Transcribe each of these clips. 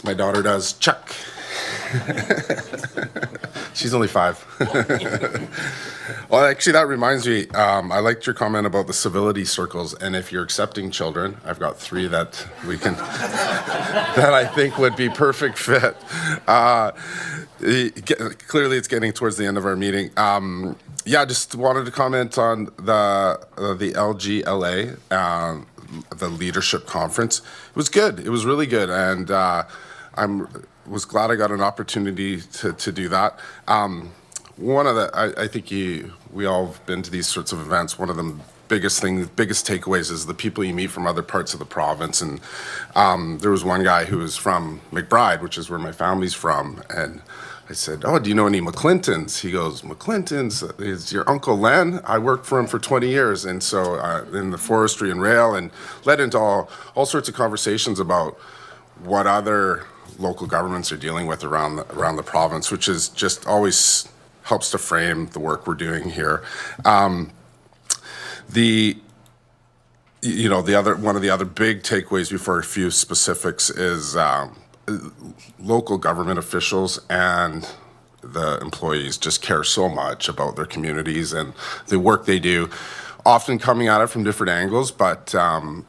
as my daughter does, Chuck. She's only 5. Well, actually, that reminds me, I liked your comment about the civility circles, and if you're accepting children, I've got 3 that we can, that I think would be perfect fit. Clearly, it's getting towards the end of our meeting. Yeah, just wanted to comment on the LGLA, the leadership conference. It was good. It was really good, and was glad I got an opportunity to do that. One of the, I think we all have been to these sorts of events. One of the biggest takeaways is the people you meet from other parts of the province. And there was one guy who was from McBride, which is where my family's from, and I said, "Oh, do you know any McClinton's?" He goes, "McClinton's is your Uncle Len? I worked for him for 20 years." And so in the forestry and rail, and led into all sorts of conversations about what other local governments are dealing with around the province, which is just always helps to frame the work we're doing here. One of the other big takeaways before a few specifics is local government officials and the employees just care so much about their communities and the work they do, often coming at it from different angles, but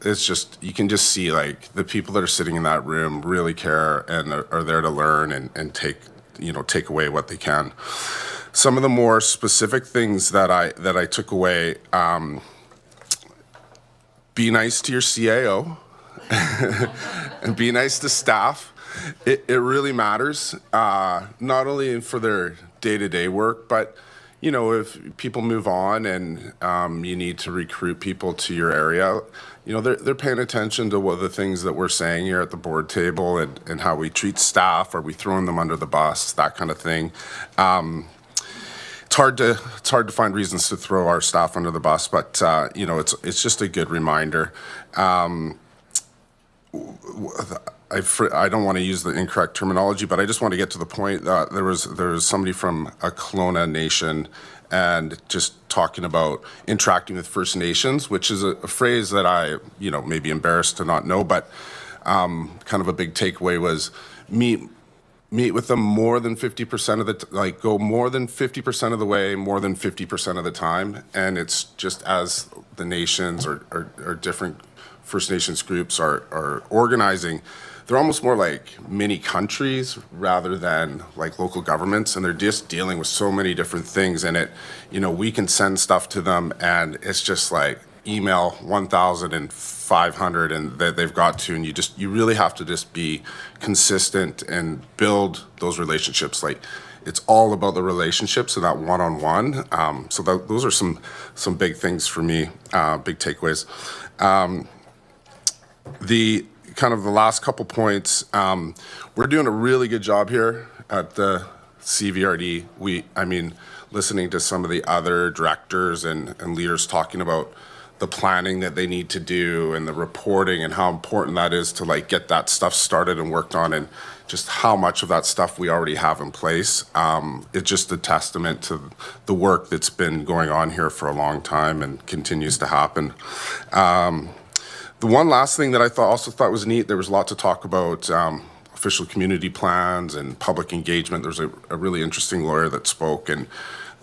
it's just, you can just see like the people that are sitting in that room really care and are there to learn and take away what they can. Some of the more specific things that I took away, be nice to your CAO and be nice to staff. It really matters, not only for their day-to-day work, but if people move on and you need to recruit people to your area, they're paying attention to what the things that we're saying here at the board table and how we treat staff. Are we throwing them under the bus? That kind of thing. It's hard to find reasons to throw our staff under the bus, but it's just a good reminder. I don't want to use the incorrect terminology, but I just want to get to the point that there was somebody from a Kelowna Nation and just talking about interacting with First Nations, which is a phrase that I, may be embarrassed to not know, but kind of a big takeaway was meet with them more than 50% of the, go more than 50% of the way, more than 50% of the time. And it's just as the nations or different First Nations groups are organizing, they're almost more like mini countries rather than like local governments, and they're just dealing with so many different things in it. We can send stuff to them and it's just like email 1,500 and that they've got to, and you really have to just be consistent and build those relationships. Like, it's all about the relationships and that one-on-one. So those are some big things for me, big takeaways. The last couple points, we're doing a really good job here at the CVRD. Listening to some of the other directors and leaders talking about the planning that they need to do and the reporting and how important that is to get that stuff started and worked on, and just how much of that stuff we already have in place. It's just a testament to the work that's been going on here for a long time and continues to happen. The one last thing that I also thought was neat, there was a lot to talk about official community plans and public engagement. There's a really interesting lawyer that spoke, and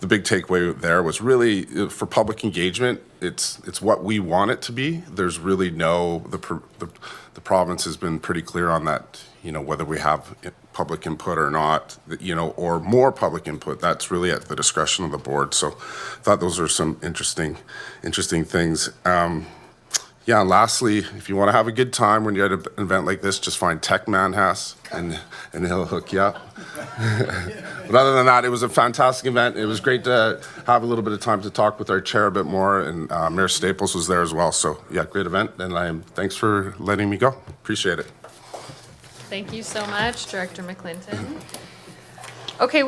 the big takeaway there was really for public engagement, it's what we want it to be. There's really the province has been pretty clear on that, whether we have public input or not, or more public input, that's really at the discretion of the board. So I thought those are some interesting things. Yeah, and lastly, if you want to have a good time when you're at an event like this, just find Tech Manhas and he'll hook you up. But other than that, it was a fantastic event. It was great to have a little bit of time to talk with our chair a bit more, and Mayor Staples was there as well. So yeah, great event, and thanks for letting me go. Appreciate it. Thank you so much, Director McClinton. Okay.